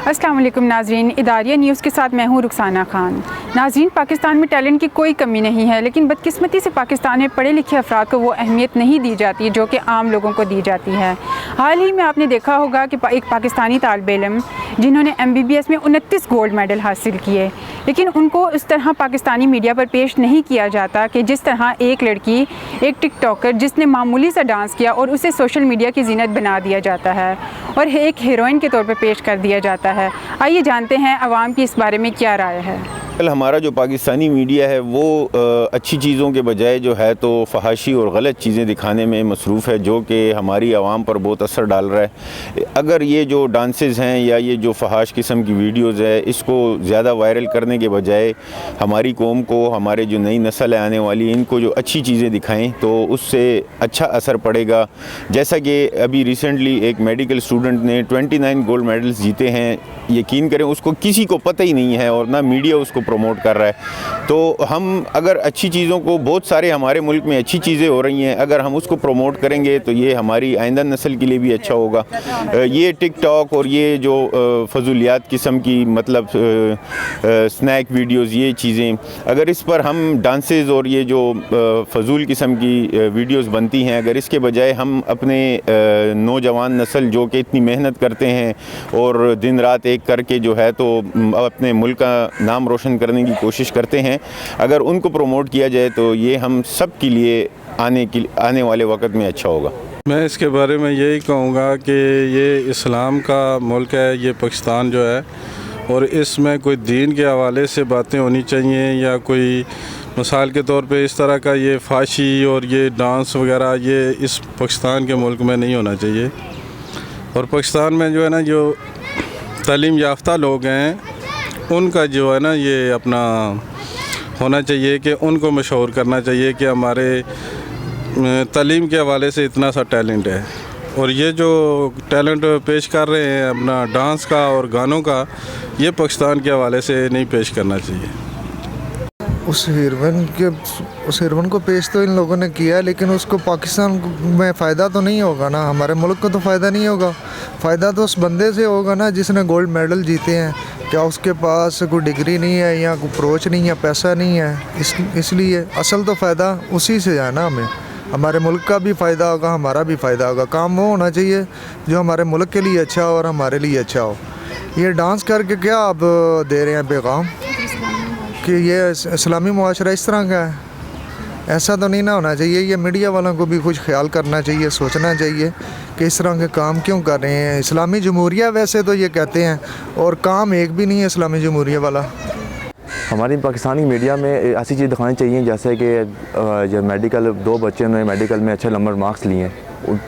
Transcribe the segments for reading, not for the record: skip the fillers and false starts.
अस्सलाम वालेकुम नाज़रीन, इदारिया न्यूज़ के साथ मैं हूँ रुखसाना खान। नाज़रीन, पाकिस्तान में टैलेंट की कोई कमी नहीं है, लेकिन बदकिस्मती से पाकिस्तान में पढ़े लिखे अफराद को वो अहमियत नहीं दी जाती जो कि आम लोगों को दी जाती है। हाल ही में आपने देखा होगा कि एक पाकिस्तानी तालिब इल्म जिन्होंने MBBS में 29 गोल्ड मेडल हासिल किए, लेकिन उनको उस तरह पाकिस्तानी मीडिया पर पेश नहीं किया जाता कि जिस तरह एक लड़की, एक टिकटॉकर जिसने मामूली सा डांस किया और उसे सोशल मीडिया की जीनत बना दिया जाता है और एक हीरोइन के तौर पर पेश कर दिया जाता है। आइए जानते हैं अवाम की इस बारे में क्या राय है। हमारा जो पाकिस्तानी मीडिया है वो अच्छी चीज़ों के बजाय जो है तो फहाशी और गलत चीज़ें दिखाने में मसरूफ़ है, जो कि हमारी आवाम पर बहुत असर डाल रहा है। अगर ये जो डांसेस हैं या ये जो फहाश किस्म की वीडियोज़ है, इसको ज़्यादा वायरल करने के बजाय हमारी कौम को, हमारे जो नई नस्ल है आने वाली, इनको जो अच्छी चीज़ें दिखाएं तो उससे अच्छा असर पड़ेगा। जैसा कि अभी रिसेंटली एक मेडिकल स्टूडेंट ने 29 गोल्ड मेडल्स जीते हैं, यकीन करें उसको किसी को पता ही नहीं है और ना मीडिया उसको प्रमोट कर रहा है। तो हम अगर अच्छी चीज़ों को, बहुत सारे हमारे मुल्क में अच्छी चीज़ें हो रही हैं, अगर हम उसको प्रमोट करेंगे तो ये हमारी आइंदा नस्ल के लिए भी अच्छा होगा। ये टिकटॉक और ये जो फजूलियात किस्म की मतलब स्नैक वीडियोस, ये चीज़ें, अगर इस पर हम डांसेस और ये जो फजूल किस्म की वीडियोस बनती हैं, अगर इसके बजाय हम अपने नौजवान नस्ल जो कि इतनी मेहनत करते हैं और दिन रात एक करके जो है तो अपने मुल्क का नाम रोशन करने की कोशिश करते हैं, अगर उनको प्रमोट किया जाए तो ये हम सब के लिए आने वाले वक्त में अच्छा होगा। मैं इसके बारे में यही कहूँगा कि ये इस्लाम का मुल्क है, ये पाकिस्तान जो है, और इसमें कोई दीन के हवाले से बातें होनी चाहिए या कोई मिसाल के तौर पे इस तरह का ये फाशी और ये डांस वगैरह ये इस पाकिस्तान के मुल्क में नहीं होना चाहिए। और पाकिस्तान में जो है ना, जो तालीम याफ्ता लोग हैं उनका जो है ना ये अपना होना चाहिए कि उनको मशहूर करना चाहिए कि हमारे तालीम के हवाले से इतना सा टैलेंट है, और ये जो टैलेंट पेश कर रहे हैं अपना डांस का और गानों का, ये पाकिस्तान के हवाले से नहीं पेश करना चाहिए। उस हीरोइन को पेश तो इन लोगों ने किया, लेकिन उसको पाकिस्तान में फ़ायदा तो नहीं होगा ना, हमारे मुल्क को तो फ़ायदा नहीं होगा। फ़ायदा तो उस बंदे से होगा ना जिसने गोल्ड मेडल जीते हैं। क्या उसके पास कोई डिग्री नहीं है या कोई अप्रोच नहीं है, पैसा नहीं है, इसलिए असल तो फ़ायदा उसी से है ना। हमारे मुल्क का भी फ़ायदा होगा, हमारा भी फ़ायदा होगा। काम वो होना चाहिए जो हमारे मुल्क के लिए अच्छा हो और हमारे लिए अच्छा हो। ये डांस करके क्या आप दे रहे हैं पैगाम कि ये इस्लामी मुआशरा इस तरह का है? ऐसा तो नहीं ना होना चाहिए। ये मीडिया वालों को भी कुछ ख्याल करना चाहिए, सोचना चाहिए कि इस तरह के काम क्यों कर रहे हैं। इस्लामी जमहूरिया वैसे तो ये कहते हैं, और काम एक भी नहीं है इस्लामी जमहूरिया वाला। हमारी पाकिस्तानी मीडिया में ऐसी चीज़ दिखानी चाहिए जैसे कि जो मेडिकल, 2 बच्चे ने मेडिकल में अच्छे नंबर मार्क्स लिए हैं,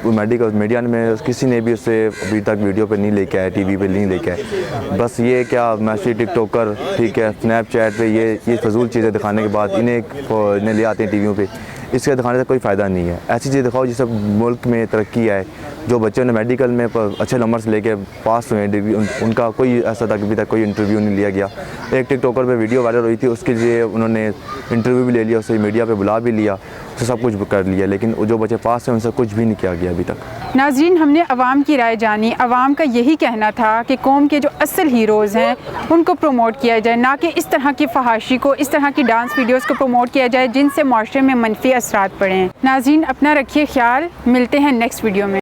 मेडिकल मीडिया में किसी ने भी उससे अभी तक वीडियो पे नहीं लेके आया, टीवी पे नहीं लेके आया। बस ये क्या मैसी टिकटॉकर, ठीक है, स्नैपचैट पे ये फजूल चीज़ें दिखाने के बाद इन्हें ले आते हैं टीवियों पे। इसके दिखाने से कोई फ़ायदा नहीं है। ऐसी चीज़ दिखाओ जिससे मुल्क में तरक्की आए। जो बच्चों ने मेडिकल में अच्छे नंबर से लेके पास हुए डिग्री, उनका कोई ऐसा तक अभी तक कोई इंटरव्यू नहीं लिया गया। एक टिकटॉकर पे वीडियो वायरल हुई थी, उसके लिए उन्होंने इंटरव्यू भी ले लिया, उसे मीडिया पे बुला भी लिया, उसे सब कुछ कर लिया, लेकिन जो बच्चे पास हैं उनसे कुछ भी नहीं किया गया अभी तक। नाज़रीन, हमने अवाम की राय जानी। अवाम का यही कहना था कि कौम के जो असल हीरोज़ हैं उनको प्रमोट किया जाए, ना कि इस तरह की फहाशी को, इस तरह की डांस वीडियोज़ को प्रमोट किया जाए जिनसे माशरे में मनफी असरात पड़ें। नाज़रीन, अपना रखिए ख्याल, मिलते हैं नेक्स्ट वीडियो में।